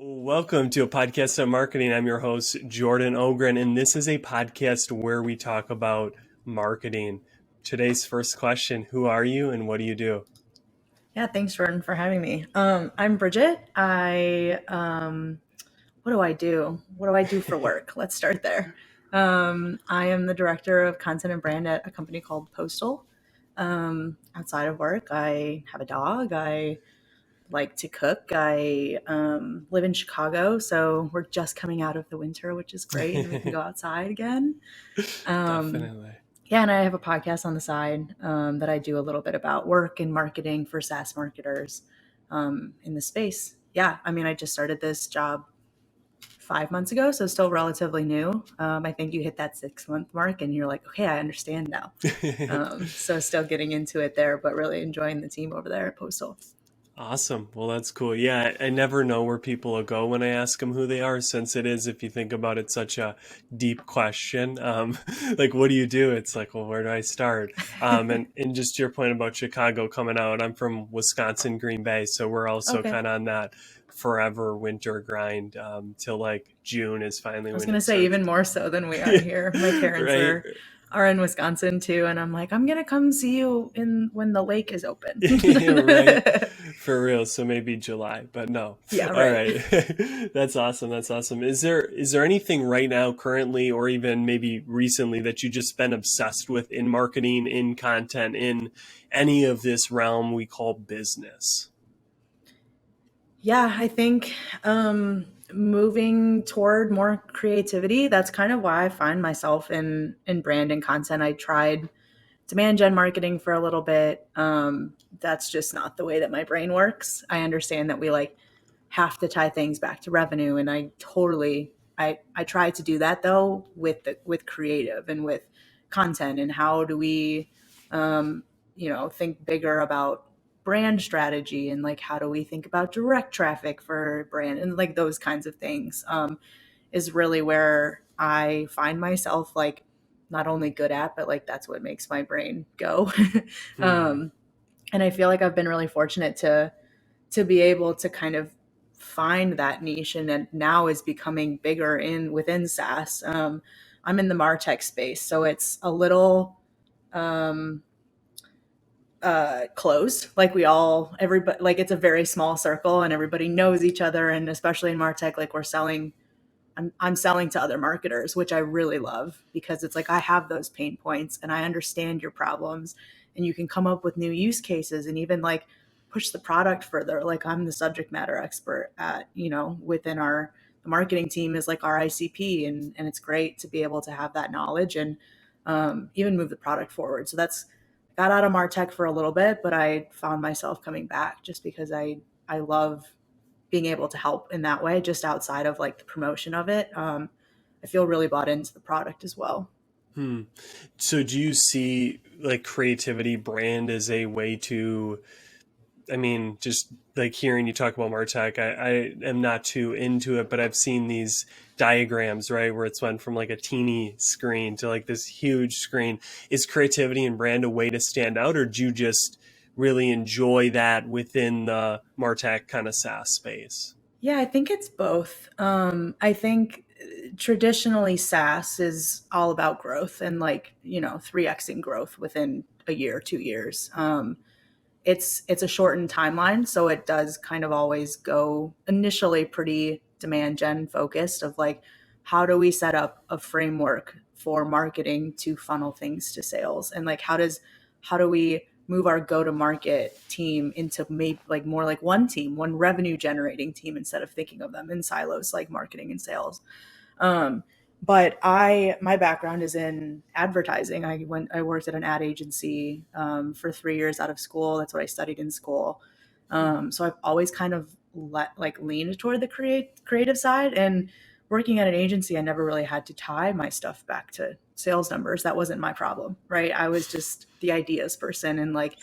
Welcome to a podcast on marketing. I'm your host, Jordan Ogren, and this is a podcast where we talk about marketing. Today's first question, who are you and what do you do? Yeah, thanks, Jordan, for having me. I'm Bridget. What do I do? What do I do for work? Let's start there. I am the director of content and brand at a company called Postal. Outside of work, I have a dog. I like to cook. I live in Chicago, so we're just coming out of the winter, which is great, and we can go outside again. Um, Definitely. yeah, and I have a podcast on the side that I do a little bit about work and marketing for SaaS marketers in the space. Yeah, I mean, I just started this job 5 months ago, so still relatively new. I think you hit that 6 month mark and you're like, okay, I understand now. So still getting into it there, but really enjoying the team over there at Postal. Awesome. Well, that's cool. Yeah, I never know where people will go when I ask them who they are, since it is, if you think about it, such a deep question. Like, what do you do? It's like, well, where do I start? And just to your point about Chicago coming out, I'm from Wisconsin, Green Bay, so we're also Okay. kind of on that forever winter grind till like June is I finally was when gonna it say starts. even more so than we are here. My parents Right? are in Wisconsin too, and I'm like, I'm gonna come see you in when the lake is open. Right. For real. So maybe July, but no. Yeah, All right. right. That's awesome. That's awesome. Is there anything right now, currently, or even maybe recently that you just been obsessed with in marketing, in content, in any of this realm we call business? Yeah, I think moving toward more creativity, that's kind of why I find myself in brand and content. I tried demand gen marketing for a little bit. That's just not the way that my brain works. I understand that we like have to tie things back to revenue, and I try to do that though with creative and with content, and how do we think bigger about brand strategy, and like how do we think about direct traffic for brand, and like those kinds of things is really where I find myself like not only good at, but like that's what makes my brain go. Hmm. um, and I feel like I've been really fortunate to be able to kind of find that niche, and it now is becoming bigger in within SaaS. I'm in the MarTech space, so it's a little um, closed. Like everybody, like it's a very small circle, and everybody knows each other. And especially in MarTech, like I'm selling to other marketers, which I really love, because it's like I have those pain points and I understand your problems, and you can come up with new use cases and even like push the product further. Like I'm the subject matter expert at, within the marketing team is like our ICP, and it's great to be able to have that knowledge and even move the product forward. So that's got out of MarTech for a little bit, but I found myself coming back just because I love being able to help in that way, just outside of like the promotion of it. I feel really bought into the product as well. Hmm. So do you see like creativity brand as a way to, I mean, just like hearing you talk about Martech, I am not too into it, but I've seen these diagrams, right, where it's went from like a teeny screen to like this huge screen. Is creativity and brand a way to stand out, or do you just really enjoy that within the Martech kind of SaaS space? Yeah, I think it's both. I think traditionally SaaS is all about growth and like, 3xing growth within a year, 2 years. It's a shortened timeline, so it does kind of always go initially pretty demand gen focused of like how do we set up a framework for marketing to funnel things to sales, and like how do we move our go to market team into maybe like more like one team, one revenue generating team, instead of thinking of them in silos like marketing and sales. um, but my background is in advertising. I worked at an ad agency for 3 years out of school. That's what I studied in school. So I've always kind of leaned toward the creative side. And working at an agency, I never really had to tie my stuff back to sales numbers. That wasn't my problem, right? I was just the ideas person, and like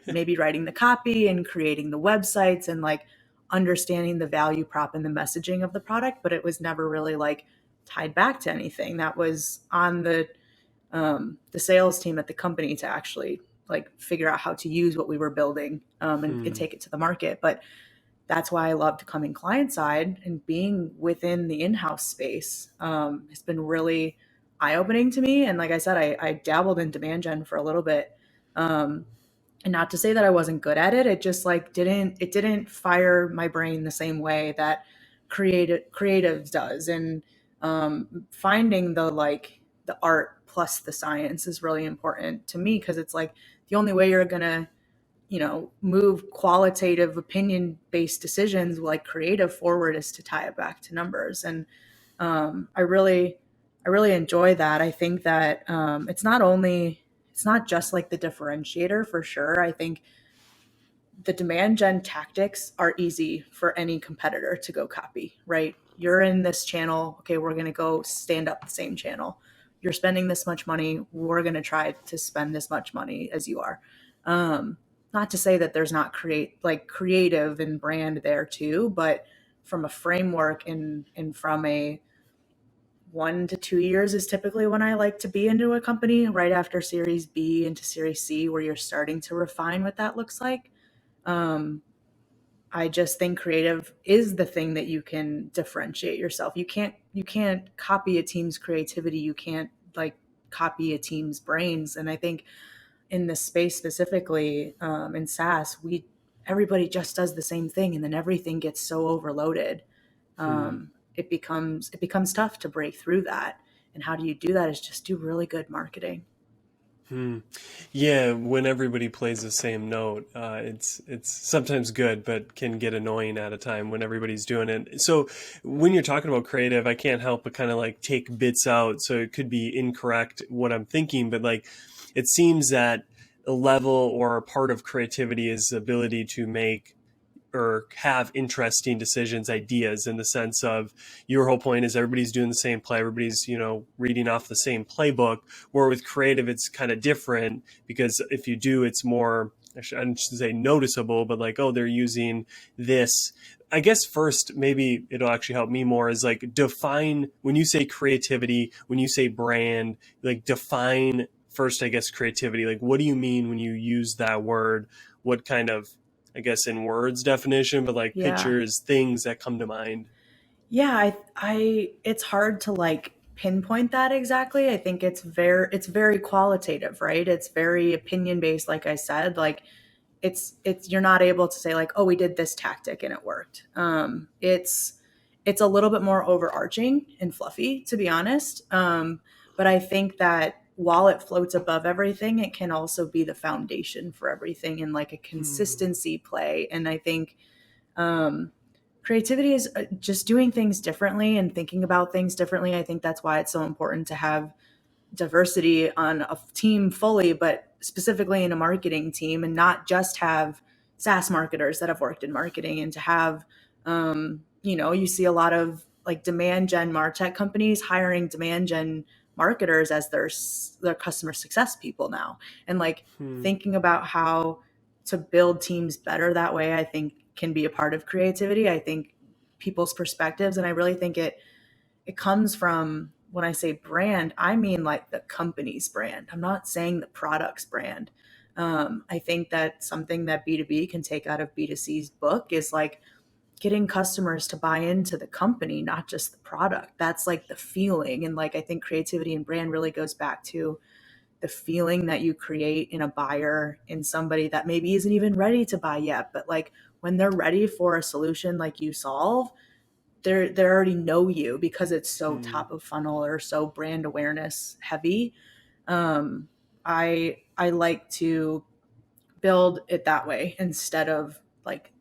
maybe writing the copy and creating the websites and like understanding the value prop and the messaging of the product. But it was never really like tied back to anything. That was on the sales team at the company to actually like figure out how to use what we were building, and Hmm. take it to the market. But that's why I loved coming client side, and being within the in-house space has been really eye-opening to me. And like I said, I dabbled in demand gen for a little bit. Um, and not to say that I wasn't good at it, it just like didn't fire my brain the same way that creatives does. And finding the art plus the science is really important to me, because it's like the only way you're gonna move qualitative opinion based decisions like creative forward is to tie it back to numbers. And I really enjoy that. I think that it's not just like the differentiator for sure. I think the demand gen tactics are easy for any competitor to go copy, right? You're in this channel. Okay, we're going to go stand up the same channel. You're spending this much money. We're going to try to spend as much money as you are. Um, Not to say that there's not creative and brand there too, but from a framework and from a 1 to 2 years is typically when I like to be into a company, right after Series B into Series C, where you're starting to refine what that looks like. Um, I just think creative is the thing that you can differentiate yourself. You can't copy a team's creativity. You can't like copy a team's brains. And I think in this space specifically, in SaaS, we everybody just does the same thing, and then everything gets so overloaded. Hmm. It becomes tough to break through that. And how do you do that? Is just do really good marketing. Hmm. Yeah, when everybody plays the same note, it's sometimes good, but can get annoying at a time when everybody's doing it. So when you're talking about creative, I can't help but kind of like take bits out. So it could be incorrect what I'm thinking, but like it seems that a level or a part of creativity is the ability to make or have interesting decisions, ideas, in the sense of your whole point is everybody's doing the same play, everybody's, reading off the same playbook. Where with creative, it's kind of different, because if you do, it's more, I shouldn't say noticeable, but like, oh, they're using this. I guess first, maybe it'll actually help me more is like define when you say creativity, when you say brand, like define first, I guess, creativity. Like, what do you mean when you use that word? What kind of, I guess, in words definition, but like Yeah. pictures, things that come to mind. Yeah, it's hard to like pinpoint that exactly. I think it's very qualitative, right? It's very opinion based, like I said. Like it's you're not able to say like, oh, we did this tactic and it worked. It's a little bit more overarching and fluffy, to be honest. But I think that while it floats above everything, it can also be the foundation for everything, and like a Hmm. consistency play. And I think um, creativity is just doing things differently and thinking about things differently. I think that's why it's so important to have diversity on a team fully, but specifically in a marketing team, and not just have SaaS marketers that have worked in marketing, and to have, you see a lot of like demand gen martech companies hiring demand gen marketers as their customer success people now, and like Hmm. thinking about how to build teams better that way. I think can be a part of creativity. I think people's perspectives, and I really think it comes from, when I say brand, I mean like the company's brand. I'm not saying the product's brand. I think that something that B2B can take out of B2C's book is like getting customers to buy into the company, not just the product. That's like the feeling. And like I think creativity and brand really goes back to the feeling that you create in a buyer, in somebody that maybe isn't even ready to buy yet, but like when they're ready for a solution like you solve, they already know you because it's so Hmm. top of funnel or so brand awareness heavy. Um, I like to build it that way instead of like,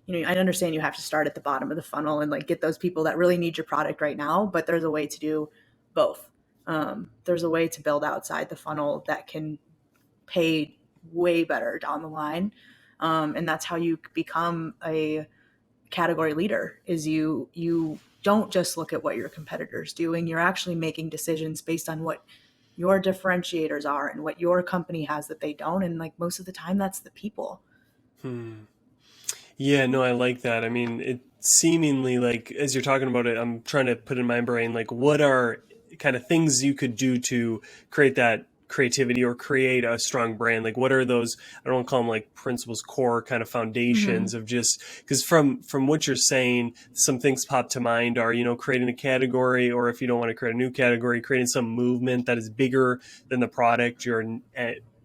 I understand you have to start at the bottom of the funnel and like get those people that really need your product right now, but there's a way to do both. There's a way to build outside the funnel that can pay way better down the line. And that's how you become a category leader, is you don't just look at what your competitors doing. You're actually making decisions based on what your differentiators are and what your company has that they don't. And like most of the time that's the people. Hmm. Yeah, no, I like that. I mean, it seemingly like as you're talking about it, I'm trying to put in my brain like what are kind of things you could do to create that creativity or create a strong brand? Like, what are those, I don't want to call them like principles, core kind of Mm-hmm. foundations of just, because from what you're saying, some things pop to mind are, creating a category, or if you don't want to create a new category, creating some movement that is bigger than the product, your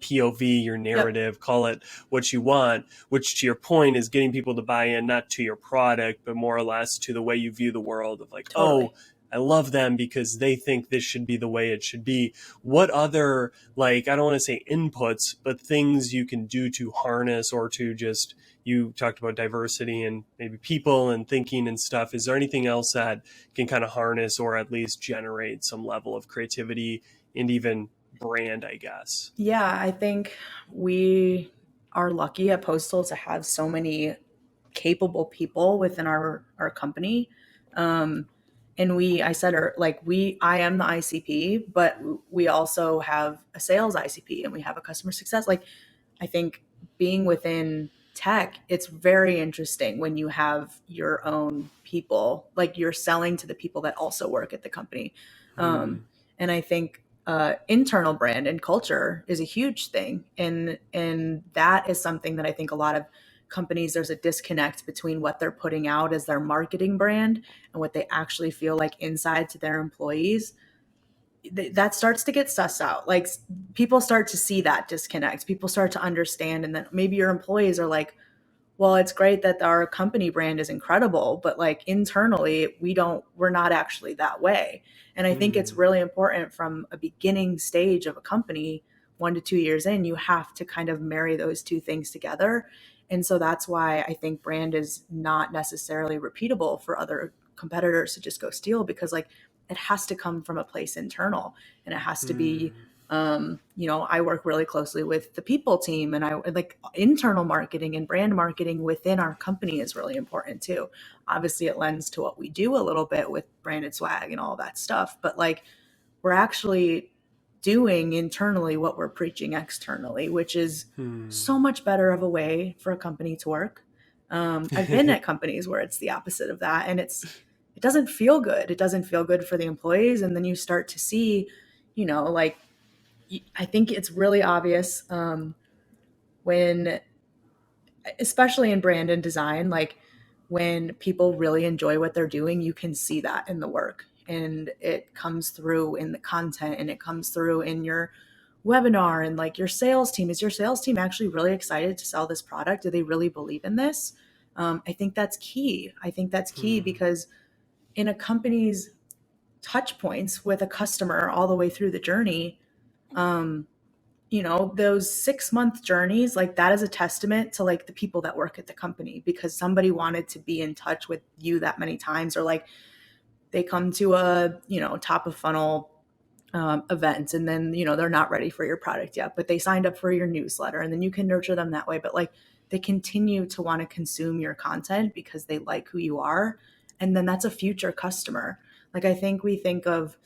POV, your Yep. narrative, call it what you want, which to your point is getting people to buy in, not to your product, but more or less to the way you view the world of like, oh, Totally. I love them because they think this should be the way it should be. What other, like, I don't want to say inputs, but things you can do to harness or to just, you talked about diversity and maybe people and thinking and stuff. Is there anything else that can kind of harness or at least generate some level of creativity and even brand, I guess? Yeah, I think we are lucky at Postal to have so many capable people within our company. Um, and I said, I am the ICP, but we also have a sales ICP and we have a customer success. Like, I think being within tech, it's very interesting when you have your own people, like you're selling to the people that also work at the company. Um, Hmm. and I think internal brand and culture is a huge thing, and that is something that I think a lot of companies, there's a disconnect between what they're putting out as their marketing brand and what they actually feel like inside to their employees. That starts to get sussed out. Like, people start to see that disconnect. People start to understand, and then maybe your employees are like, well, it's great that our company brand is incredible, but like internally, we're not actually that way. And I think it's Hmm. really important from a beginning stage of a company, 1 to 2 years in, you have to kind of marry those two things together. And so that's why I think brand is not necessarily repeatable for other competitors to just go steal, because like it has to come from a place internal, and it has to be Hmm. I work really closely with the people team, and I like internal marketing and brand marketing within our company is really important too. Obviously, it lends to what we do a little bit with branded swag and all that stuff, but like we're actually doing internally what we're preaching externally, which is Hmm. so much better of a way for a company to work. I've been at companies where it's the opposite of that, and it doesn't feel good. It doesn't feel good for the employees, and then you start to see, like I think it's really obvious when, especially in brand and design, like when people really enjoy what they're doing, you can see that in the work, and it comes through in the content, and it comes through in your webinar, and like your sales team. Is your sales team actually really excited to sell this product? Do they really believe in this? I think that's key. I think that's key Hmm. because in a company's touch points with a customer all the way through the journey, um, those 6 month journeys, like that is a testament to like the people that work at the company, because somebody wanted to be in touch with you that many times, or like they come to a, top of funnel event, and then, they're not ready for your product yet, but they signed up for your newsletter, and then you can nurture them that way. But like they continue to want to consume your content because they like who you are. And then that's a future customer. Like, I think we think of,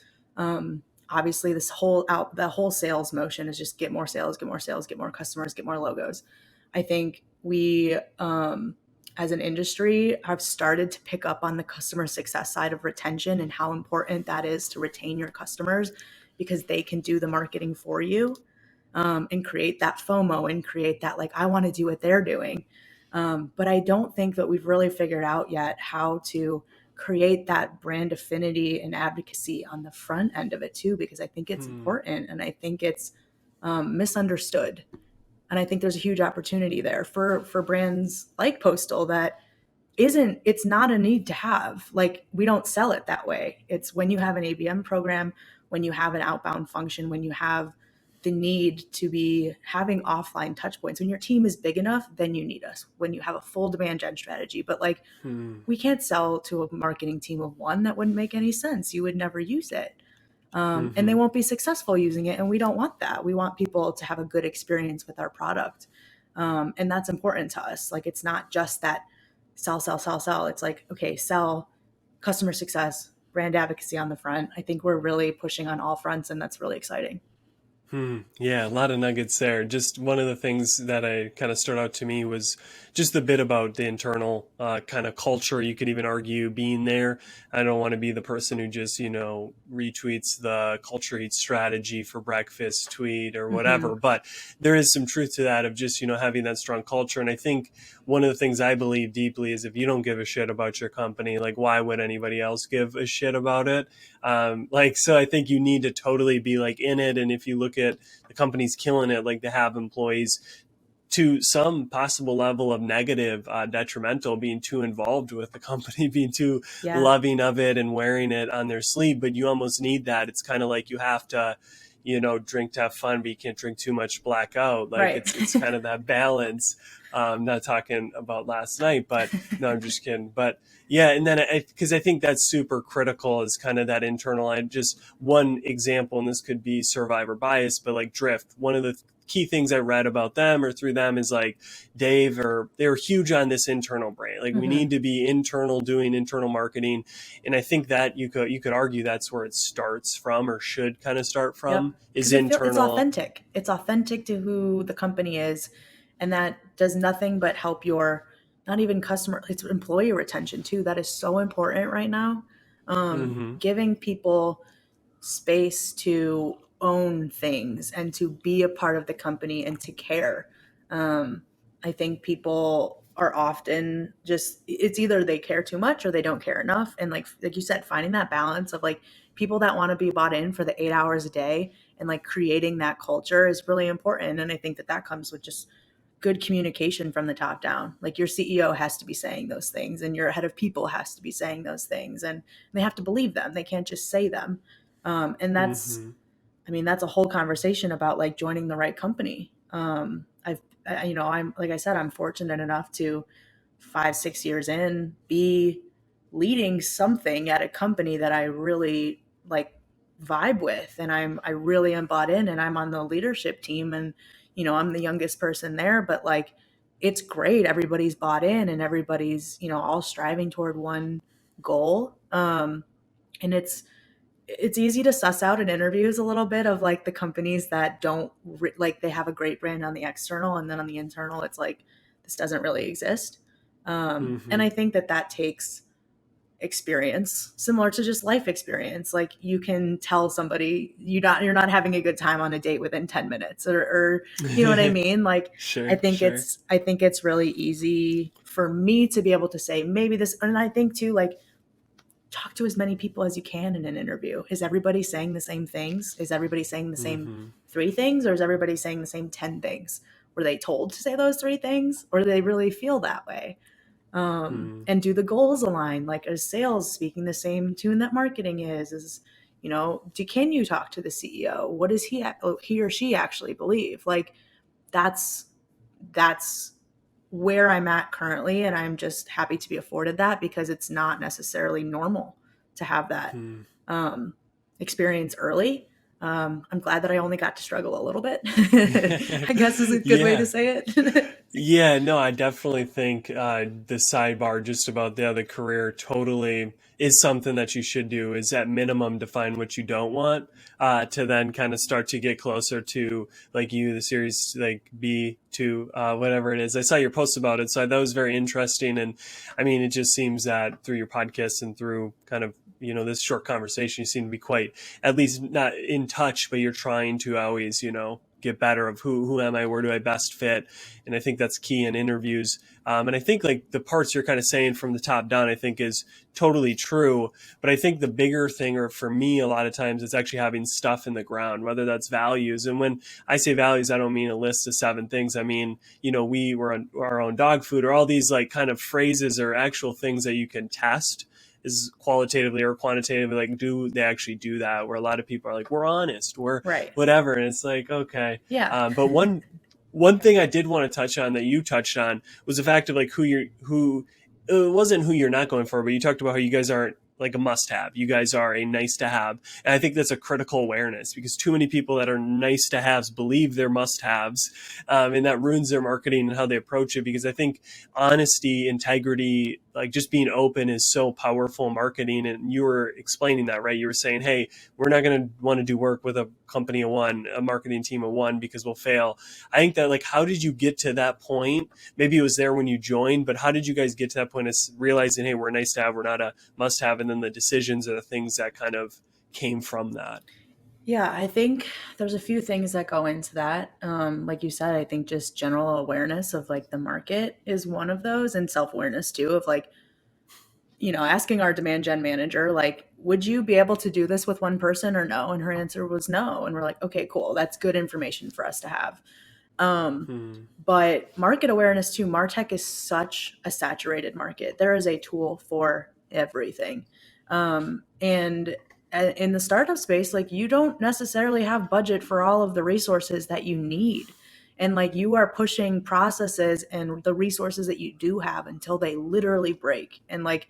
obviously the whole sales motion is just get more sales, get more sales, get more customers, get more logos. I think we, as an industry, have started to pick up on the customer success side of retention and how important that is to retain your customers, because they can do the marketing for you, and create that FOMO and create that, like, I want to do what they're doing. But I don't think that we've really figured out yet how to create that brand affinity and advocacy on the front end of it too, because I think it's Hmm. important, and I think it's misunderstood. And I think there's a huge opportunity there for brands like Postal that it's not a need to have. Like, we don't sell it that way. It's when you have an ABM program, when you have an outbound function, when you have the need to be having offline touch points, when your team is big enough, then you need us. When you have a full demand gen strategy. But like, Hmm. we can't sell to a marketing team of one. That wouldn't make any sense. You would never use it. And they Hmm. won't be successful using it. And we don't want that. We want people to have a good experience with our product. And that's important to us. Like, it's not just that sell, sell, sell, sell. It's like, okay, sell, customer success, brand advocacy on the front. I think we're really pushing on all fronts, and that's really exciting. Yeah, a lot of nuggets there. Just one of the things that I kind of stood out to me was just the bit about the internal kind of culture. You could even argue being there. I don't want to be the person who just, retweets the culture eats strategy for breakfast tweet or Mm-hmm. whatever. But there is some truth to that of just, having that strong culture. And I think one of the things I believe deeply is if you don't give a shit about your company, like why would anybody else give a shit about it? So I think you need to totally be like in it. And if you look at the companies killing it, like they have employees to some possible level of negative, detrimental, being too involved with the company, being too Yeah. loving of it and wearing it on their sleeve. But you almost need that. It's kind of like you have to, drink to have fun, but you can't drink too much blackout. Like Right. it's kind of that balance. Not talking about last night, but no, I'm just kidding. But yeah, and then because I think that's super critical is kind of that internal. I just one example, and this could be survivor bias, but like Drift, one of the key things I read about them or through them is like they're huge on this internal brand. Like we Mm-hmm. need to be internal, doing internal marketing, and I think that you could argue that's where it starts from or should kind of start Yep. from is Because it's internal. authentic. It's authentic to who the company is, and that does nothing but help your not even customer. It's employee retention too. That is so important right now. Mm-hmm. Giving people space to own things and to be a part of the company and to care. Um, I think people are often just it's either they care too much or they don't care enough. And like you said, finding that balance of like people that want to be bought in for the 8 hours a day and like creating that culture is really important. And I think that that comes with just good communication from the top down. Like your CEO has to be saying those things and your head of people has to be saying those things and they have to believe them. They can't just say them. And that's, Mm-hmm. I mean, that's a whole conversation about like joining the right company. I'm, like I said, I'm fortunate enough to 5, 6 years in be leading something at a company that I really like vibe with. And I really am bought in and I'm on the leadership team and, I'm the youngest person there, but like, it's great. Everybody's bought in and everybody's, all striving toward one goal. And it's easy to suss out in interviews a little bit of like the companies that don't like they have a great brand on the external and then on the internal it's like this doesn't really exist. And Mm-hmm. I think that that takes experience similar to just life experience. Like you can tell somebody you're not having a good time on a date within 10 minutes or you know what I mean. Like i Sure, think sure. it's i think it's really easy for me to be able to say maybe this. And I think too, like, talk to as many people as you can in an interview. Is everybody saying the same things? Is everybody saying the same Mm-hmm. three things? Or is everybody saying the same 10 things? Were they told to say those three things? Or do they really feel that way? Mm-hmm. And do the goals align? Like, is sales speaking the same tune that marketing is? Can you talk to the CEO? What does he or she actually believe? Like, that's that's where I'm at currently. And I'm just happy to be afforded that because it's not necessarily normal to have that Mm-hmm. um, experience early. I'm glad that I only got to struggle a little bit, I guess is a good way to Yeah. say it. Yeah, no, I definitely think the sidebar just about the other career totally is something that you should do is at minimum define what you don't want to then kind of start to get closer to like you, the series like B to whatever it is. I saw your post about it, so that was very interesting. And I mean, it just seems that through your podcast and through kind of, this short conversation, you seem to be quite, at least not in touch, but you're trying to always, get better of who am I, where do I best fit, and I think that's key in interviews. And I think like the parts you're kind of saying from the top down, I think is totally true. But I think the bigger thing, or for me, a lot of times, it's actually having stuff in the ground, whether that's values. And when I say values, I don't mean a list of 7 things. I mean, we were on our own dog food, or all these like kind of phrases or actual things that you can test is qualitatively or quantitatively, like do they actually do that, where a lot of people are like, we're honest, we're Right. whatever, and it's like, okay. Yeah. But one thing I did want to touch on that you touched on was the fact of like who it wasn't who you're not going for, but you talked about how you guys aren't like a must have. You guys are a nice to have. And I think that's a critical awareness because too many people that are nice to haves believe they're must haves. And that ruins their marketing and how they approach it. Because I think honesty, integrity, like just being open is so powerful in marketing. And you were explaining that, right? You were saying, hey, we're not going to want to do work with a company of one, a marketing team of one, because we'll fail. I think that, like, how did you get to that point? Maybe it was there when you joined, but how did you guys get to that point of realizing, hey, we're nice to have, we're not a must have, and then the decisions are the things that kind of came from that? Yeah, I think there's a few things that go into that. Like you said, I think just general awareness of like the market is one of those, and self awareness too, of like, asking our demand gen manager, like, would you be able to do this with one person or no? And her answer was no. And we're like, okay, cool. That's good information for us to have. Um, Hmm. but market awareness too, Martech is such a saturated market. There is a tool for everything. And in the startup space, like, you don't necessarily have budget for all of the resources that you need. And like, you are pushing processes and the resources that you do have until they literally break. And like,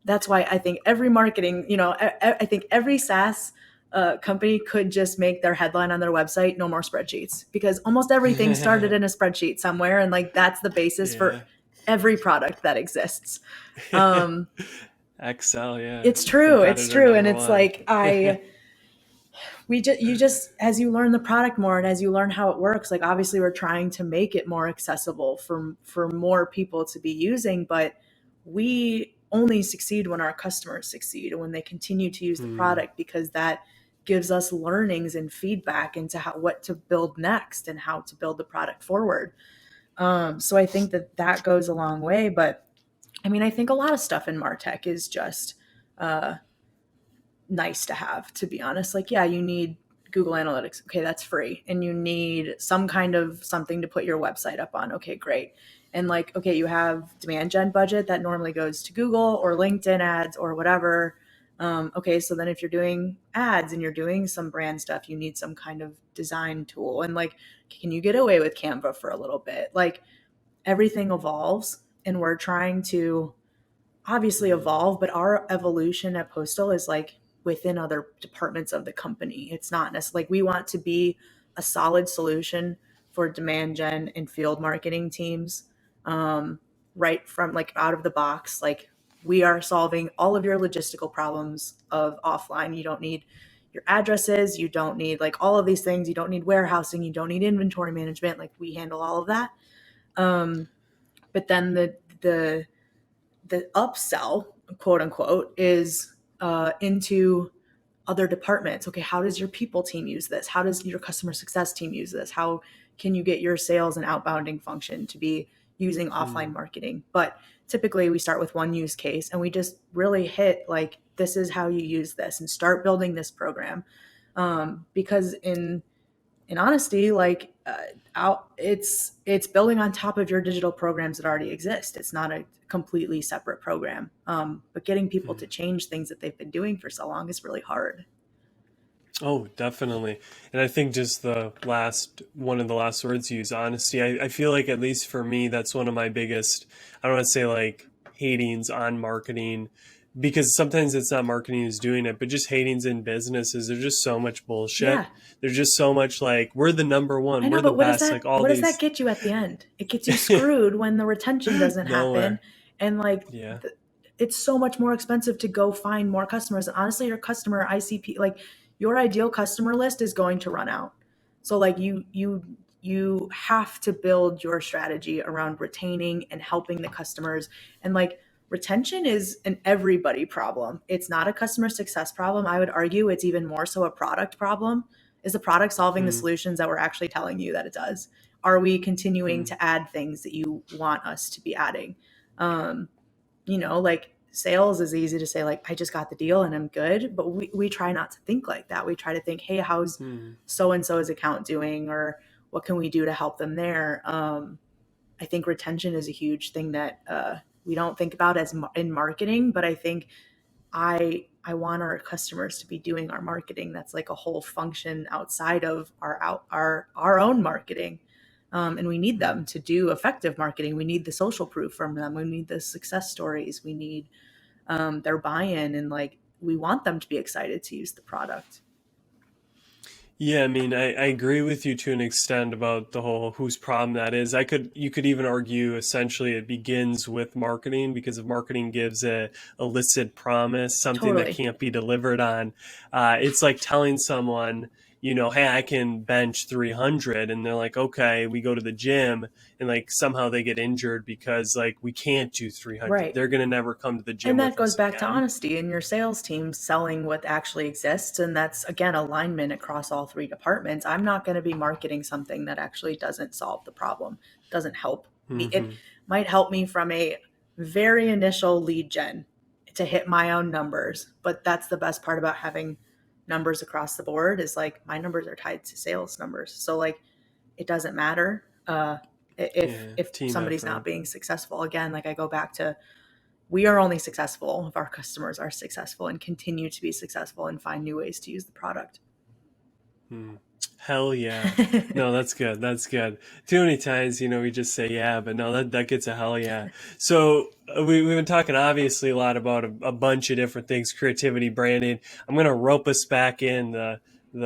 that's why I think every marketing, I think every SaaS company could just make their headline on their website, no more spreadsheets, because almost everything started in a spreadsheet somewhere. And like, that's the basis for Yeah. every product that exists. Um, Excel, yeah. it's true. It's Competitor true. And number it's one. like, you just, as you learn the product more and as you learn how it works, like, obviously we're trying to make it more accessible for more people to be using, but we only succeed when our customers succeed and when they continue to use the Hmm. product, because that gives us learnings and feedback into what to build next and how to build the product forward. So I think that goes a long way. But I mean, I think a lot of stuff in Martech is just uh, nice to have, to be honest. Like, yeah, you need Google Analytics. Okay, that's free. And you need some kind of something to put your website up on. Okay, great. And like, okay, you have demand gen budget that normally goes to Google or LinkedIn ads or whatever. Okay, so then if you're doing ads and you're doing some brand stuff, you need some kind of design tool. And like, can you get away with Canva for a little bit? Like, everything evolves, and we're trying to obviously evolve, but our evolution at Postal is like within other departments of the company. It's not necessarily like we want to be a solid solution for demand gen and field marketing teams, um, right from like out of the box. Like, we are solving all of your logistical problems of offline. You don't need your addresses. You don't need like all of these things. You don't need warehousing. You don't need inventory management. Like, we handle all of that. Um, but then the upsell, quote unquote, is into other departments. Okay, how does your people team use this? How does your customer success team use this? How can you get your sales and outbounding function to be using offline Hmm. marketing? But typically we start with one use case and we just really hit like, this is how you use this, and start building this program. Because in honesty, like, it's building on top of your digital programs that already exist. It's not a completely separate program. But getting people to change things that they've been doing for so long is really hard. Oh, definitely. And I think just one of the last words you use, honesty. I feel like, at least for me, that's one of my biggest, I don't want to say like hatings on marketing, because sometimes it's not marketing who's doing it, but just hatings in businesses. There's just so much bullshit. Yeah, There's just so much like, we're the number I one, know, we're the but best, like all what does that these. get you at the end? It gets you screwed when the retention doesn't happen, Nowhere. and like, Yeah. it's so much more expensive to go find more customers. And honestly, your customer ICP, like, your ideal customer list is going to run out. So like, you have to build your strategy around retaining and helping the customers. And like, retention is an everybody problem. It's not a customer success problem. I would argue it's even more so a product problem. Is the product solving the Hmm. solutions that we're actually telling you that it does? Are we continuing Hmm. to add things that you want us to be adding? Um, like, sales is easy to say, like, I just got the deal and I'm good. But we try not to think like that. We try to think, hey, how's Hmm. so and so's account doing? Or what can we do to help them there? I think retention is a huge thing that we don't think about as in marketing, but I think I want our customers to be doing our marketing. That's like a whole function outside of our own marketing. And we need Hmm. them to do effective marketing. We need the social proof from them. We need the success stories. We need their buy-in, and like, we want them to be excited to use the product. Yeah, I mean, I agree with you to an extent about the whole whose problem that is. You could even argue essentially it begins with marketing, because if marketing gives a illicit promise, something that Totally. can't be delivered on, it's like telling someone, hey, I can bench 300, and they're like, okay, we go to the gym, and like somehow they get injured because like we can't do 300. Right. They're gonna never come to the And gym that with goes us back to again. honesty in your sales team selling what actually exists. And that's, again, alignment across all three departments. I'm not going to be marketing something that actually doesn't solve the problem, doesn't help me. It Hmm. might help me from a very initial lead gen to hit my own numbers. But that's the best part about having numbers across the board is like my numbers are tied to sales numbers. So, like, it doesn't matter. Yeah, If team somebody's not effort. being successful, again, like I go back to, we are only successful if our customers are successful and continue to be successful and find new ways to use the product. Hmm. Hell yeah. No, that's good. That's good. Too many times, we just say yeah, but no, that gets a hell yeah. So we've been talking obviously a lot about a bunch of different things, creativity, branding. I'm going to rope us back in the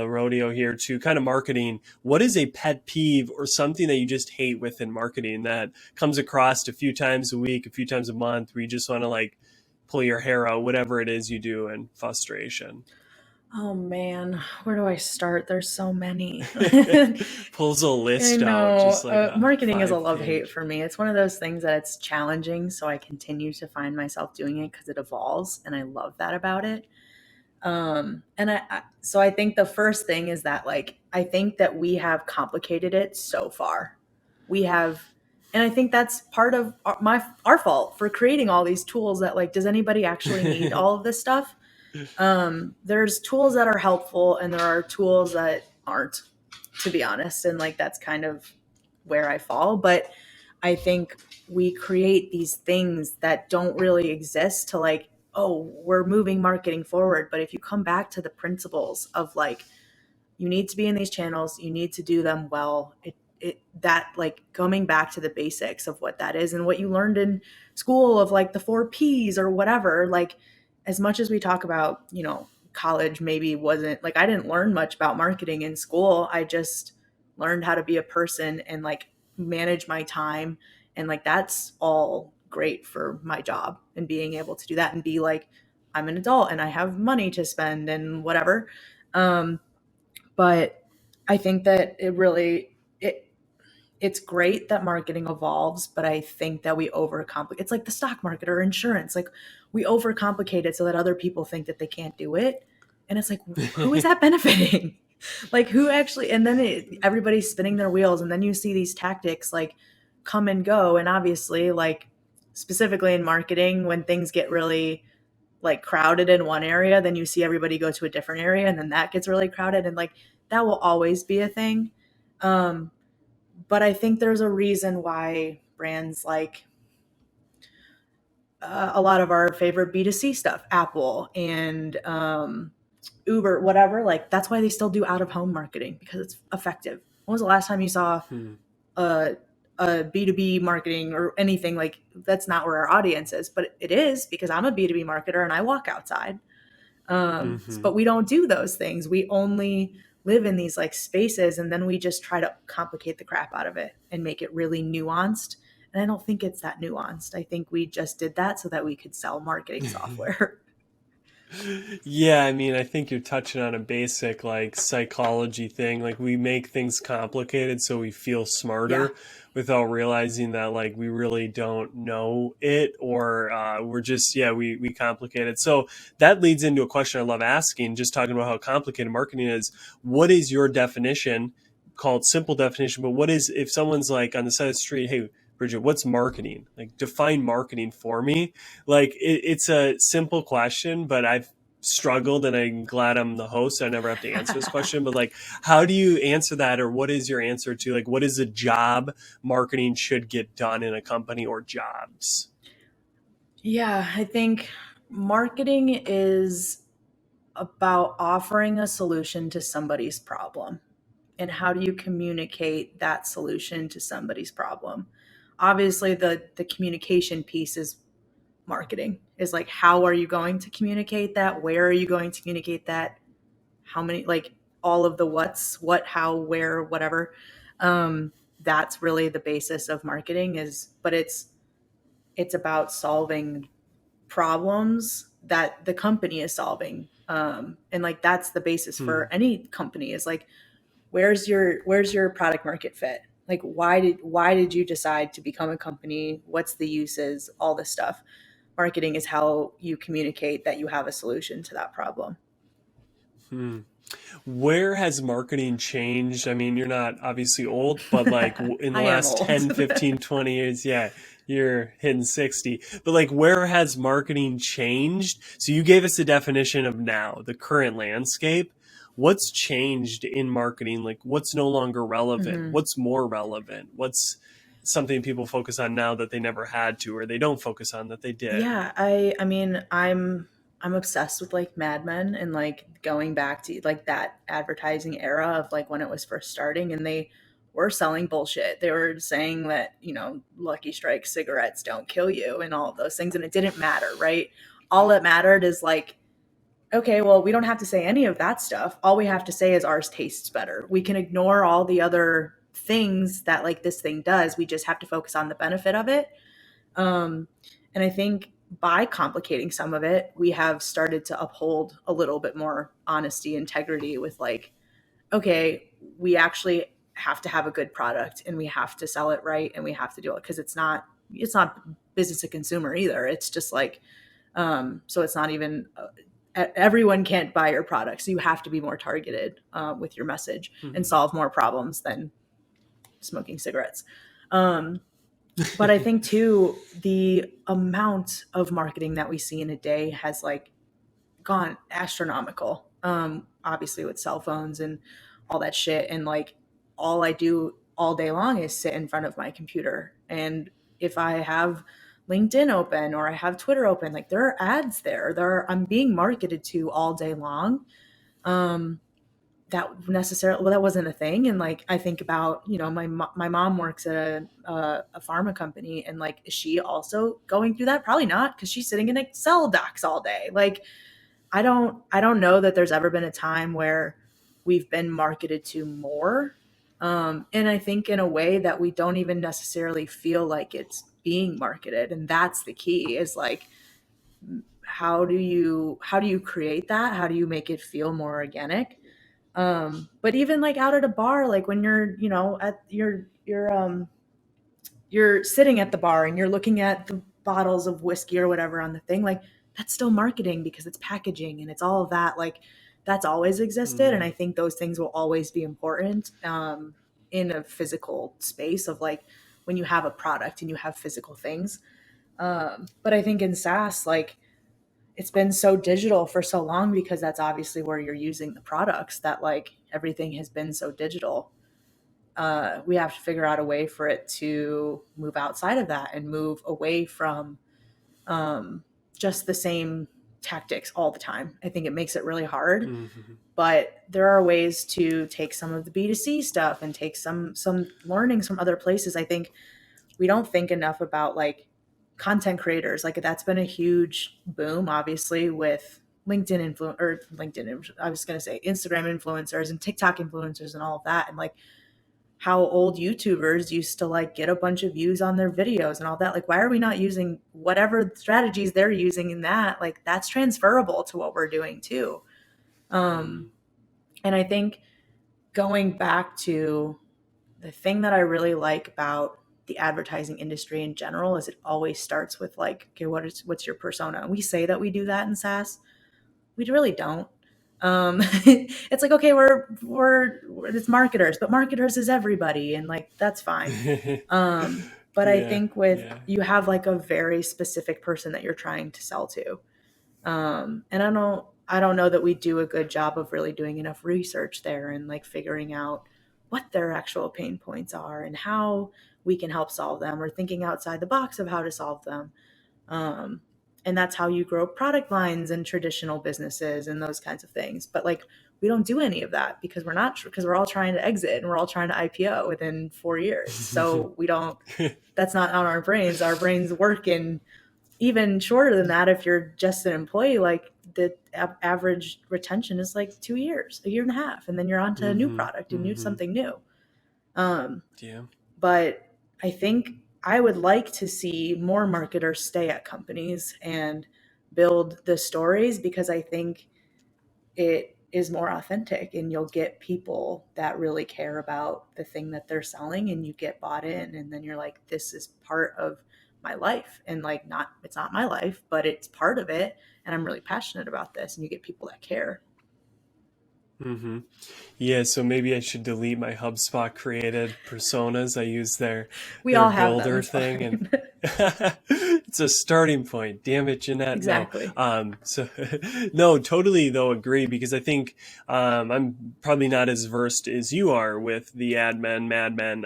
rodeo here to kind of marketing. What is a pet peeve or something that you just hate within marketing that comes across a few times a week, a few times a month, where you just want to like pull your hair out, whatever it is you do in frustration? Oh man, where do I start? There's so many. I Pulls a list out, know. just like a Marketing is a 5 love hate page. for me. It's one of those things that it's challenging, so I continue to find myself doing it because it evolves, and I love that about it. And so I think the first thing is that, like, I think that we have complicated it so far. We have, and I think that's part of our fault for creating all these tools that, like, does anybody actually need all of this stuff? There's tools that are helpful and there are tools that aren't, to be honest. And like, that's kind of where I fall. But I think we create these things that don't really exist to, like, oh, we're moving marketing forward. But if you come back to the principles of, like, you need to be in these channels, you need to do them well, that, like, coming back to the basics of what that is and what you learned in school of, like, the 4 P's or whatever. Like, as much as we talk about, college maybe wasn't like, I didn't learn much about marketing in school. I just learned how to be a person and, like, manage my time, and like that's all great for my job and being able to do that and be like, I'm an adult and I have money to spend and whatever. um but I think that it's great that marketing evolves, but I think that we overcomplicate. It's like the stock market or insurance. Like, we overcomplicate it so that other people think that they can't do it. And it's like, who is that benefiting? Like, who actually, and then everybody's spinning their wheels, and then you see these tactics like come and go. And obviously, like, specifically in marketing, when things get really, like, crowded in one area, then you see everybody go to a different area, and then that gets really crowded, and like that will always be a thing. um but I think there's a reason why brands like, a lot of our favorite B2C stuff, Apple and Uber, whatever, like, that's why they still do out of home marketing, because it's effective. When was the last time you saw Hmm. a, a B2B marketing or anything? Like, that's not where our audience is, but it is, because I'm a B2B marketer and I walk outside. Hmm. But we don't do those things. We only live in these, like, spaces, and then we just try to complicate the crap out of it and make it really nuanced. And I don't think it's that nuanced. I think we just did that so that we could sell marketing software. Yeah, I mean, I think you're touching on a basic like psychology thing. Like we make things complicated so we feel Yeah. smarter without realizing that like we really don't know it, or we're just, yeah, we complicate it. So that leads into a question I love asking, just talking about how complicated marketing is. What is your definition, called simple definition, but what is, if someone's like on the side of the street, hey, Bridget, what's marketing? Like define marketing for me. Like it's a simple question, but I've struggled, and I'm glad I'm the host, so I never have to answer this question. But like, how do you answer that, or what is your answer to like what is a job marketing should get done in a company, or jobs? Yeah, I think marketing is about offering a solution to somebody's problem. And how do you communicate that solution to somebody's problem? Obviously, the communication piece is marketing. Is like, how are you going to communicate that? Where are you going to communicate that? How many, like, all of the what's, what, how, where, whatever. That's really the basis of marketing is, but it's about solving problems that the company is solving. And like that's the basis Hmm. for any company is like where's your product market fit? Like why did you decide to become a company? What's the uses? All this stuff. Marketing is how you communicate that you have a solution to that problem. Hmm. Where has marketing changed? I mean, you're not obviously old, but like in the I am last old. 10, 15, 20 years, yeah, you're hitting 60. But like, where has marketing changed? So you gave us a definition of now, the current landscape. What's changed in marketing? Like, what's no longer relevant? Hmm. What's more relevant? What's something people focus on now that they never had to, or they don't focus on that they did? Yeah, I mean, I'm obsessed with like Mad Men and like going back to like that advertising era of like when it was first starting and they were selling bullshit. They were saying that, you know, Lucky Strike cigarettes don't kill you and all of those things and it didn't matter, right? All that mattered is like, okay, well, we don't have to say any of that stuff. All we have to say is ours tastes better. We can ignore all the other things that like this thing does. We just have to focus on the benefit of it. um, and I think by complicating some of it, we have started to uphold a little bit more honesty, integrity with like, okay, we actually have to have a good product and we have to sell it right and we have to do it because it's not business to consumer either. It's just like, so it's not even everyone can't buy your product. So you have to be more targeted with your message and Hmm. solve more problems than smoking cigarettes. Um, but I think too, the amount of marketing that we see in a day has like gone astronomical. Obviously with cell phones and all that shit. And like all I do all day long is sit in front of my computer. And if I have LinkedIn open or I have Twitter open, like there are ads there. I'm being marketed to all day long. Um, that necessarily well that wasn't a thing and like I think about you know my mom works at a pharma company and like is she also going through that? Probably not because she's sitting in Excel docs all day. Like I don't know that there's ever been a time where we've been marketed to more. And I think in a way that we don't even necessarily feel like it's being marketed, and that's the key is like how do you create that? How do you make it feel more organic? But even like out at a bar, like when you're, you know, at you're sitting at the bar and you're looking at the bottles of whiskey or whatever on the thing, like that's still marketing because it's packaging and it's all of that. Like that's always existed. And Hmm. I think those things will always be important in a physical space of like when you have a product and you have physical things. But I think in SaaS, like it's been so digital for so long because that's obviously where you're using the products that like everything has been so digital. We have to figure out a way for it to move outside of that and move away from um, just the same tactics all the time. I think it makes it really hard, Hmm. but there are ways to take some of the B2C stuff and take some learnings from other places. I think we don't think enough about like content creators. Like that's been a huge boom, obviously, with I was going to say Instagram influencers and TikTok influencers and all of that. And like how old YouTubers used to like get a bunch of views on their videos and all that. Like, why are we not using whatever strategies they're using in that? Like, that's transferable to what we're doing too. Um, Hmm. and I think going back to the thing that I really like about the advertising industry in general is it always starts with like, okay, what's your persona? And we say that we do that in SaaS. We really don't. It's like, okay, we're it's marketers, but marketers is everybody, and like that's fine. But I Yeah, think with yeah. you have like a very specific person that you're trying to sell to. And I don't know that we do a good job of really doing enough research there and like figuring out what their actual pain points are and how we can help solve them or thinking outside the box of how to solve them. Um, and that's how you grow product lines and traditional businesses and those kinds of things. But like we don't do any of that because we're all trying to exit and we're all trying to IPO within 4 years. So we don't. That's not on our brains. Our brains work in even shorter than that if you're just an employee. Like the average retention is like 2 years, a year and a half, and then you're on to a new Mm-hmm. product and new Mm-hmm. something new. Um, Yeah. but I think I would like to see more marketers stay at companies and build the stories, because I think it is more authentic and you'll get people that really care about the thing that they're selling, and you get bought in, and then you're like, this is part of my life, and like, not, it's not my life, but it's part of it, and I'm really passionate about this, and you get people that care. Mm-hmm. Yeah, so maybe I should delete my HubSpot created personas. I use We their all have them, builder it's thing, and fine. it's a starting point. Damn it, Jeanette. No, Exactly. so no, totally though agree, because I think I'm probably not as versed as you are with the admin, madmen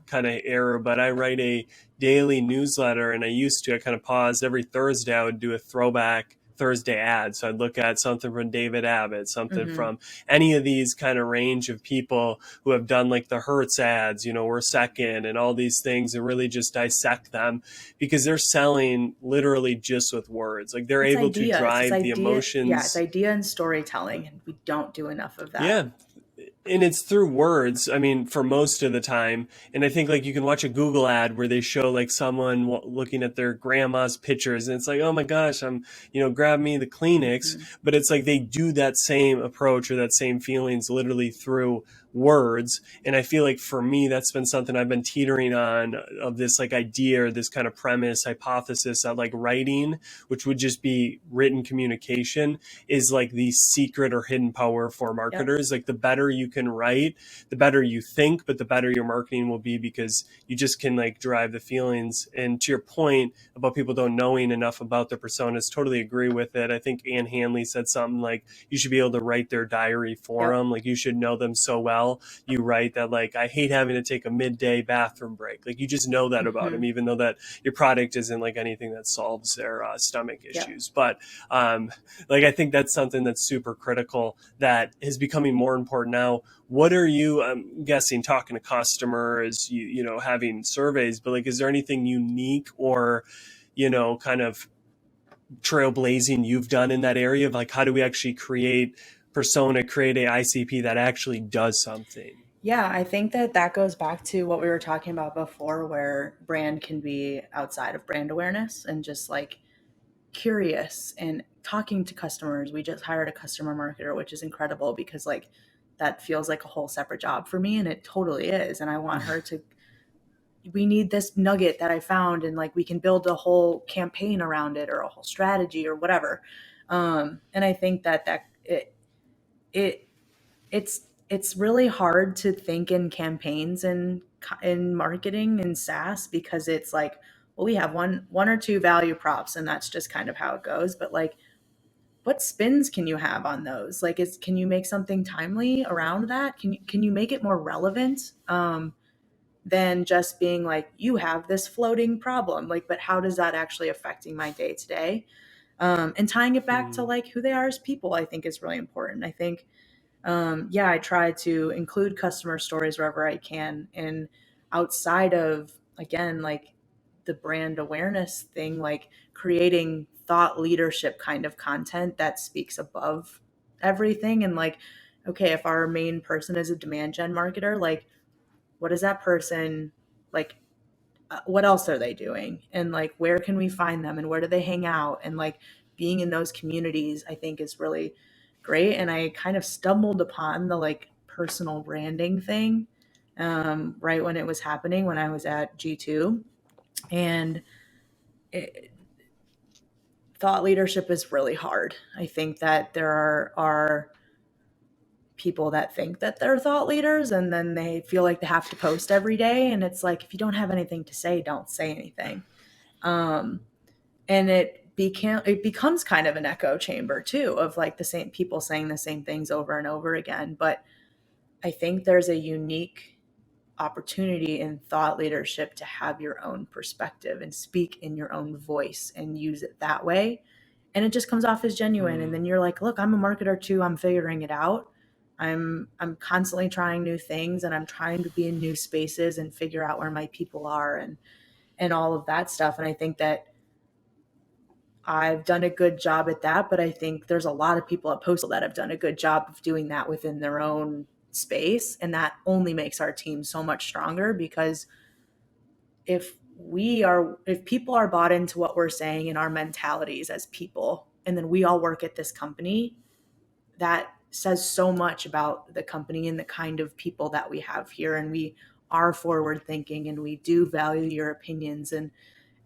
kind of era, but I write a daily newsletter, and I kind of paused every Thursday. I would do a throwback Thursday ad. So I'd look at something from David Abbott, something Mm-hmm. from any of these kind of range of people who have done like the Hertz ads, we're second and all these things, and really just dissect them, because they're selling literally just with words. Like they're It's able to ideas. It's drive the idea. Yeah, it's emotions. idea and storytelling, and we don't do enough of that. Yeah, and it's through words, I mean, for most of the time. And I think like you can watch a Google ad where they show like someone looking at their grandma's pictures, and it's like, oh my gosh, grab me the Kleenex. Mm-hmm. But it's like they do that same approach or that same feelings literally through words. And I feel like for me, that's been something I've been teetering on, of this like idea or this kind of premise hypothesis that like writing, which would just be written communication, is like the secret or hidden power for Yep. marketers. Like the better you can write, the better you think, but the better your marketing will be, because you just can like drive the feelings. And to your point about people don't knowing enough about their personas, totally agree with it. I think Ann Hanley said something like you should be able to write their diary for Yep. them. Like you should know them so well. You write that like, I hate having to take a midday bathroom break. Like you just know that about Mm-hmm. them, even though that your product isn't like anything that solves their stomach Yep. issues. But like I think that's something that's super critical that is becoming more important now. What are you, I'm guessing, talking to customers, having surveys, but like, is there anything unique or, kind of trailblazing you've done in that area of like, how do we actually create a ICP that actually does something? Yeah, I think that that goes back to what we were talking about before, where brand can be outside of brand awareness and just like curious and talking to customers. We just hired a customer marketer, which is incredible, because like that feels like a whole separate job for me, and it totally is. And I want her to, we need this nugget that I found, and like we can build a whole campaign around it, or a whole strategy or whatever. And I think that it it's really hard to think in campaigns and in marketing and SaaS, because it's like, well, we have one or two value props, and that's just kind of how it goes. But like, what spins can you have on those? Like, is can you make something timely around that? Can you make it more relevant, than just being like, you have this floating problem, like, but how does that actually affecting my day to day? And tying it back to Hmm. like who they are as people, I think is really important. I think, yeah, I try to include customer stories wherever I can. And outside of, again, like the brand awareness thing, like creating thought leadership kind of content that speaks above everything. And like, okay, if our main person is a demand gen marketer, like, what is that person like? What else are they doing? And like, where can we find them, and where do they hang out? And like, being in those communities, I think, is really great. And I kind of stumbled upon the like personal branding thing, right when it was happening, when I was at G2. And it, thought leadership is really hard. I think that there are people that think that they're thought leaders, and then they feel like they have to post every day, and it's like, if you don't have anything to say, don't say anything. um, and it becomes kind of an echo chamber too, of like the same people saying the same things over and over again. But I think there's a unique opportunity in thought leadership to have your own perspective and speak in your own voice and use it that way, and it just comes off as genuine. And Hmm. then you're like, look, I'm a marketer too, I'm figuring it out. I'm constantly trying new things, and I'm trying to be in new spaces and figure out where my people are, and all of that stuff. And I think that I've done a good job at that, but I think there's a lot of people at Postal that have done a good job of doing that within their own space. And that only makes our team so much stronger, because if people are bought into what we're saying and our mentalities as people, and then we all work at this company, that says so much about the company and the kind of people that we have here. And we are forward thinking, and we do value your opinions, and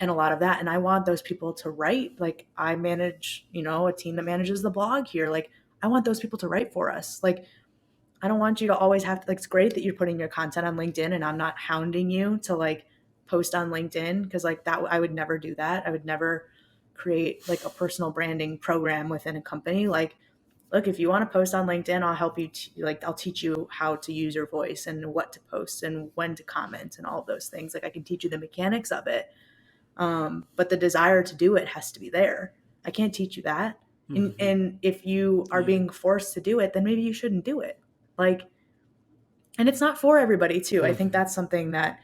a lot of that. And I want those people to write. Like, I manage, a team that manages the blog here. Like, I want those people to write for us. Like, I don't want you to always have to, like, it's great that you're putting your content on LinkedIn and I'm not hounding you to like post on LinkedIn, because like that, I would never do that. I would never create like a personal branding program within a company. Like, look, if you want to post on LinkedIn, I'll help you. I'll teach you how to use your voice and what to post and when to comment and all of those things. Like, I can teach you the mechanics of it. But the desire to do it has to be there. I can't teach you that. And if you are being forced to do it, then maybe you shouldn't do it. Like, and it's not for everybody too. I think that's something that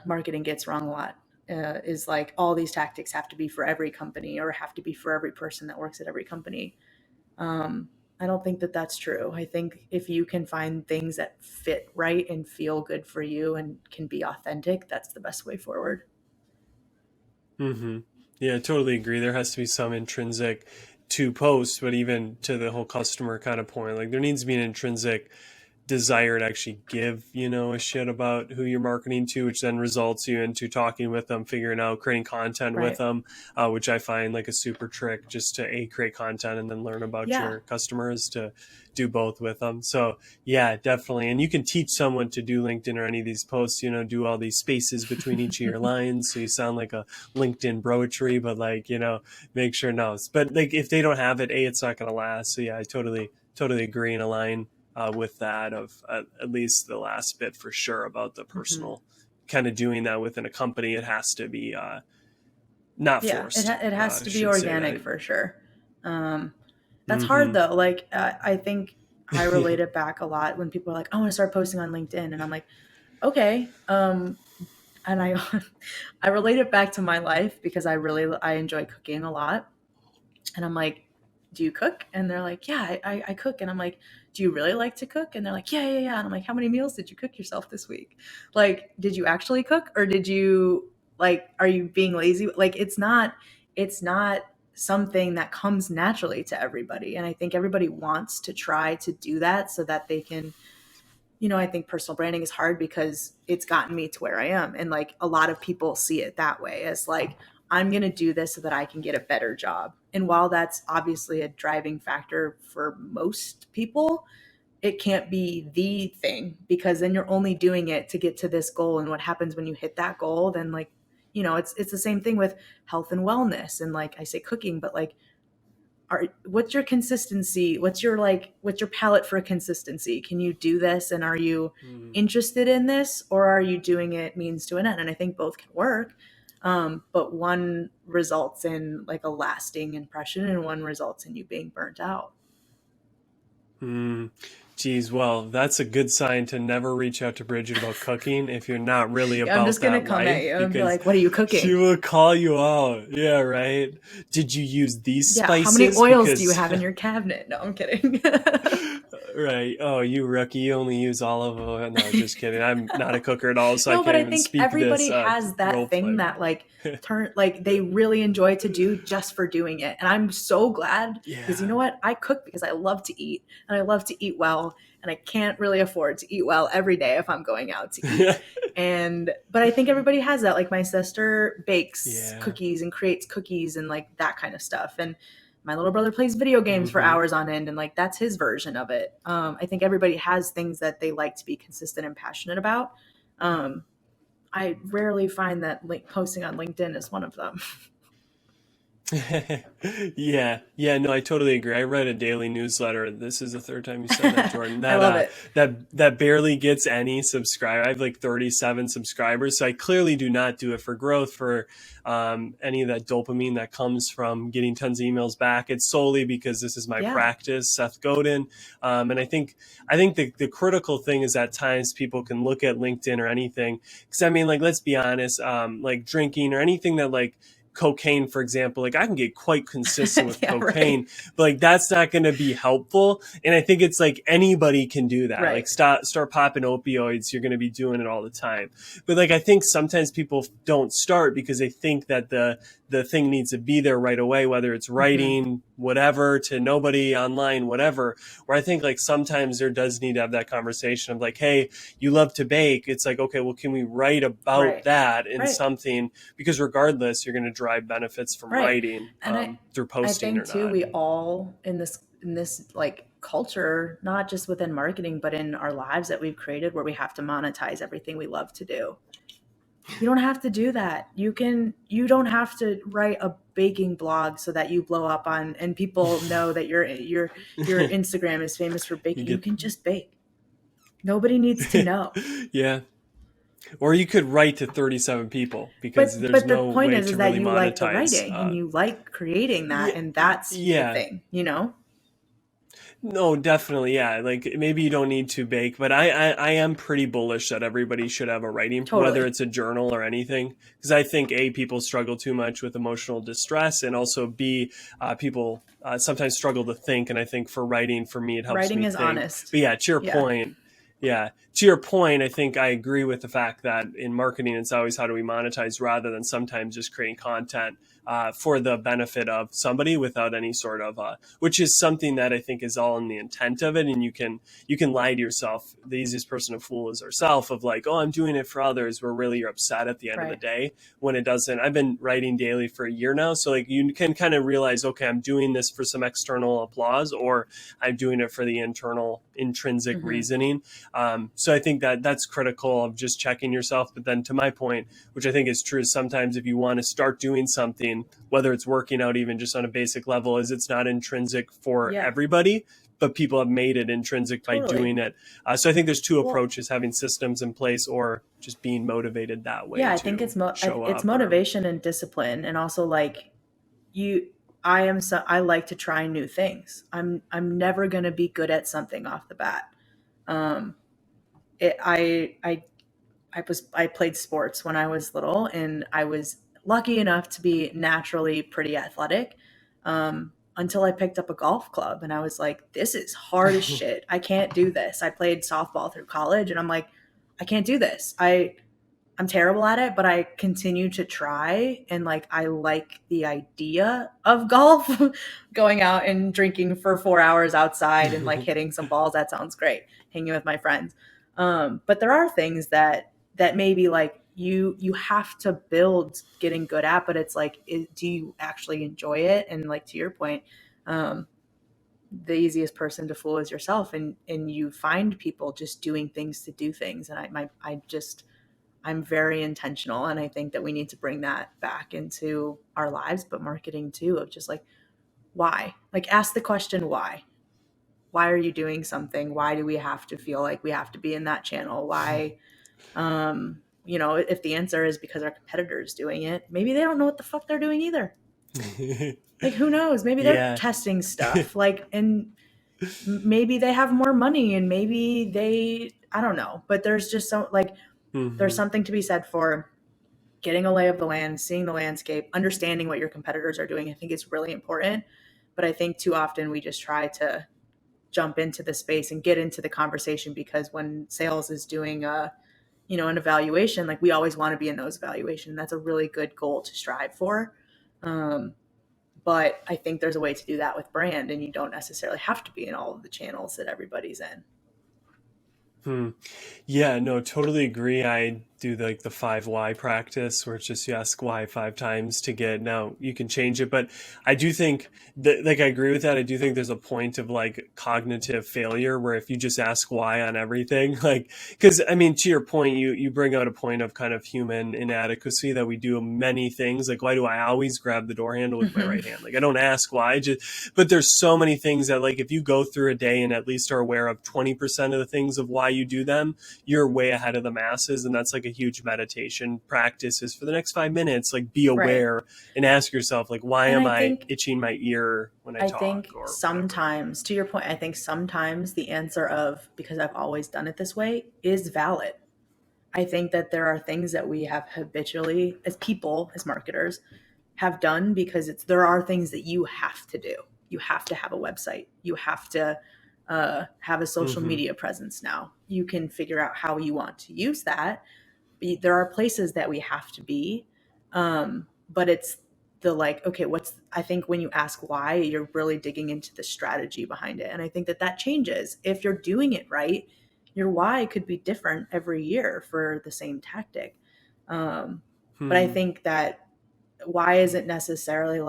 marketing gets wrong a lot. Is like, all these tactics have to be for every company or have to be for every person that works at every company. I don't think that that's true. I think if you can find things that fit right and feel good for you and can be authentic, that's the best way forward. Mm-hmm. Yeah, I totally agree. There has to be some intrinsic to post, but even to the whole customer kind of point, like there needs to be an intrinsic desire to actually give, a shit about who you're marketing to, which then results you into talking with them, figuring out, creating content with Right. them, which I find like a super trick, just to create content and then learn about Yeah. your customers, to do both with them. So yeah, definitely. And you can teach someone to do LinkedIn or any of these posts, do all these spaces between each of your lines. So you sound like a LinkedIn broetry, but like, make sure no, but like if they don't have it, it's not going to last. So yeah, I totally agree and align with that, of at least the last bit for sure, about the Mm-hmm. personal kind of doing that within a company. It has to be not Yeah, forced. it has I to be should say organic that. for sure. Um, that's hard Mm-hmm. though. Like, I think I relate it back a lot when people are like, "I want to start posting on LinkedIn," and I'm like, "Okay." And I I relate it back to my life, because I enjoy cooking a lot. And I'm like, "Do you cook?" And they're like, "Yeah, I cook." And I'm like, "Do you really like to cook?" And they're like, "Yeah, yeah, yeah." And I'm like, "How many meals did you cook yourself this week? Like, did you actually cook, or did you, like, are you being lazy?" Like, it's not something that comes naturally to everybody. And I think everybody wants to try to do that so that they can, I think personal branding is hard because it's gotten me to where I am. And like, a lot of people see it that way, as like, I'm going to do this so that I can get a better job. And while that's obviously a driving factor for most people, it can't be the thing, because then you're only doing it to get to this goal. And what happens when you hit that goal? Then, like, it's the same thing with health and wellness. And like, I say cooking, but like, what's your consistency? What's your palette for consistency? Can you do this, and are you Mm-hmm. interested in this, or are you doing it means to an end? And I think both can work. But one results in like a lasting impression, and one results in you being burnt out. Mm. Geez, well, that's a good sign to never reach out to Bridget about cooking if you're not really Yeah, I'm about just gonna that come at life, you and be because like, "What are you she cooking? will call you out. Yeah, right. Did you use these Yeah, how many spices? oils do you Because have in your cabinet?" No, I'm kidding. right. Oh, you rookie. You only use olive oil. No, just kidding. I'm not a cooker at all, so I No, but can't I even think speak this everybody has role that thing play. that like they really enjoy to do just for doing it. And I'm so glad, because you Yeah. know what? I cook because I love to eat, and I love to eat well, and I can't really afford to eat well every day if I'm going out to eat. But I think everybody has that. Like, my sister bakes Yeah. cookies and creates cookies and like that kind of stuff. And my little brother plays video games for Mm-hmm. hours on end, and like that's his version of it. I think everybody has things that they like to be consistent and passionate about. um, I rarely find that posting on LinkedIn is one of them. Yeah, no, I totally agree. I read a daily newsletter. This is the third time you said that, Jordan. I love it. That barely gets any subscribe. I have like 37 subscribers, so I clearly do not do it for growth, for any of that dopamine that comes from getting tons of emails back. It's solely because this is my Yeah. practice, Seth Godin, and I think the critical thing is at times people can look at LinkedIn or anything, because I mean, like, let's be honest, like drinking or anything that like cocaine, for example, like I can get quite consistent with Yeah, cocaine, right. but like that's not going to be helpful. And I think it's like anybody can do that. Like Right. start popping opioids, you're going to be doing it all the time. But like I think sometimes people don't start because they think that the thing needs to be there right away, whether it's Hmm. writing, whatever, to nobody online, whatever. Where I think like sometimes there does need to have that conversation of like, hey, you love to bake. It's like, okay, well, can we write about Right. that in Right. something? Because regardless, you're going to drive benefits from Right. writing And through I posting think or too, not. we all in this like culture, not just within marketing, but in our lives that we've created where we have to monetize everything we love to do. You don't have to do that. You don't have to write a baking blog so that you blow up on and people know that your Instagram is famous for You baking. You get, can just bake. Nobody needs to know. yeah. Or you could write to 37 people because there's But the no point way is to that really you like the monetize. writing and you like creating that Yeah, and that's the yeah. thing, you know? No, definitely, yeah. Like maybe you don't need to bake, but I am pretty bullish that everybody should have a writing, whether Totally. it's a journal or anything, because I think A, people struggle too much with emotional distress, and also B, people sometimes struggle to think, and I think for writing, for me, it helps Writing me is think. honest. But yeah, to your Yeah. point, yeah, to your point, I think I agree with the fact that in marketing, it's always how do we monetize rather than sometimes just creating content for the benefit of somebody without any sort of which is something that I think is all in the intent of it. And you can lie to yourself. The easiest person to fool is ourselves of like, oh, I'm doing it for others, where really you're upset at the end of the Right. day when it doesn't. I've been writing daily for a year now, so like you can kind of realize, okay, I'm doing this for some external applause, or I'm doing it for the internal intrinsic Hmm. reasoning. So I think that that's critical of just checking yourself. But then to my point, which I think is true, sometimes if you want to start doing something, whether it's working out even just on a basic level, is it's not intrinsic for Yeah. everybody, but people have made it intrinsic by Totally. doing it. So I think there's two Well, approaches: having systems in place or just being motivated that way yeah, I think to show it's up. Or motivation and discipline and also like you I like to try new things. I'm never going to be good at something off the bat. Um it I played sports when I was little and I was lucky enough to be naturally pretty athletic. Until I picked up a golf club and I was like, this is hard as shit. I can't do this. I played softball through college and I'm like, I can't do this. I'm terrible at it, but I continue to try and like I like the idea of golf, going out and drinking for 4 hours outside and like hitting some balls. That sounds great. Hanging with my friends. But there are things that maybe like you have to build getting good at, but it's like, do you actually enjoy it? And like to your point, um, the easiest person to fool is yourself, and you find people just doing things to do things. And I just I'm very intentional. And I think that we need to bring that back into our lives, but marketing too, of just like, why? Like, ask the question, why? Why are you doing something? Why do we have to feel like we have to be in that channel? Why? If the answer is because our competitor is doing it, maybe they don't know what the fuck they're doing either. Like, who knows? Maybe they're yeah. testing stuff. Like, and maybe they have more money and maybe I don't know. But there's just so, like, there's hmm something to be said for getting a lay of the land, seeing the landscape, understanding what your competitors are doing. I think is really important. But I think too often we just try to jump into the space and get into the conversation because when sales is doing an evaluation, like we always want to be in those evaluations. That's a really good goal to strive for. Um, but I think there's a way to do that with brand, and you don't necessarily have to be in all of the channels that everybody's in. Hmm. Yeah, no, totally agree. I do like the five why practice where it's just you ask why 5 times to get, now you can change it. But I do think that, like, I agree with that. I do think there's a point of like cognitive failure where if you just ask why on everything, like, because I mean, to your point, you bring out a point of kind of human inadequacy that we do many things. Like, why do I always grab the door handle with my Mhm. right hand? Like, I don't ask why, but there's so many things that, like, if you go through a day and at least are aware of 20% of the things of why you do them, you're way ahead of the masses. And that's like a huge meditation practice is for the next 5 minutes, like be Right. aware and ask yourself, like, why And am I itching my ear when I I talk think or whatever? sometimes, to your point, I think sometimes the answer of because I've always done it this way is valid. I think that there are things that we have habitually, as people, as marketers, have done, because there are things that you have to do. You have to have a website. You have to have a social Mm-hmm. media presence now. You can figure out how you want to use that. But there are places that we have to be. But it's the like, okay, I think when you ask why, you're really digging into the strategy behind it. And I think that that changes. If you're doing it right, your why could be different every year for the same tactic. But I Hmm. think that why isn't necessarily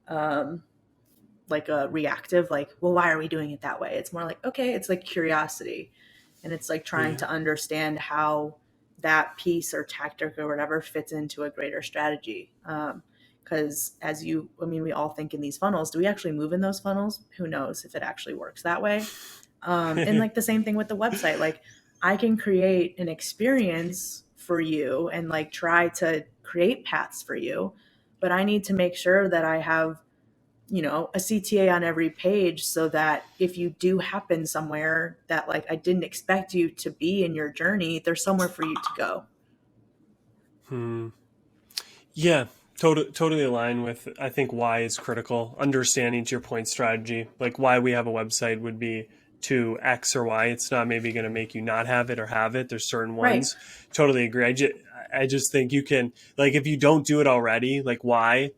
um, like a reactive, like, well, why are we doing it that way? It's more like, okay, it's like curiosity, and it's like trying Yeah. to understand how that piece or tactic or whatever fits into a greater strategy. Because we all think in these funnels. Do we actually move in those funnels? Who knows if it actually works that way? And like the same thing with the website. Like, I can create an experience for you and like try to create paths for you, but I need to make sure that I have, a CTA on every page, so that if you do happen somewhere that like I didn't expect you to be in your journey, there's somewhere for you to go. Hmm. Yeah, totally align with. I think why is critical. Understanding, to your point, strategy, like why we have a website would be to X or Y. It's not maybe going to make you not have it or have it. There's certain Right. ones. Totally agree. I just think you can, like, if you don't do it already, like why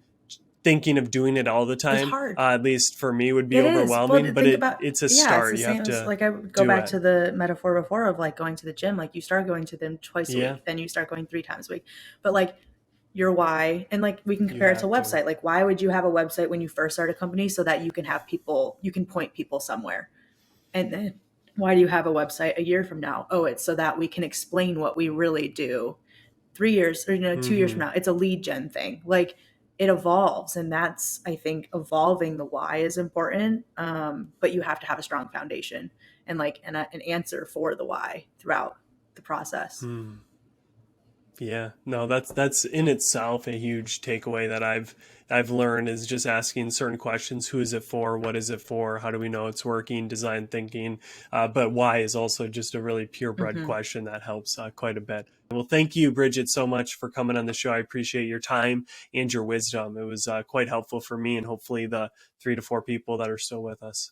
thinking of doing it all the It's time, hard. at least for me, would be It is. Well, overwhelming. But think about, it's a yeah, it's the start. You have same as to like I would go do back it. to the metaphor before of like going to the gym. Like, you start going to them twice a Yeah, week, then you start going 3 times a week. But like, your why, and like we can you compare it to a have to. website. Like, why would you have a website when you first start a company? So that you can have people, you can point people somewhere. And then why do you have a website a year from now? Oh, it's so that we can explain what we really do 3 years or 2 years Hmm. from now. It's a lead gen thing. Like, it evolves, and that's, I think, evolving the why is important. But you have to have a strong foundation and like an answer for the why throughout the process. Hmm. Yeah, no, that's in itself a huge takeaway that I've learned, is just asking certain questions. Who is it for? What is it for? How do we know it's working? Design thinking. But why is also just a really purebred Mm-hmm. question that helps quite a bit. Well, thank you, Bridget, so much for coming on the show. I appreciate your time and your wisdom. It was quite helpful for me, and hopefully the 3 to 4 people that are still with us.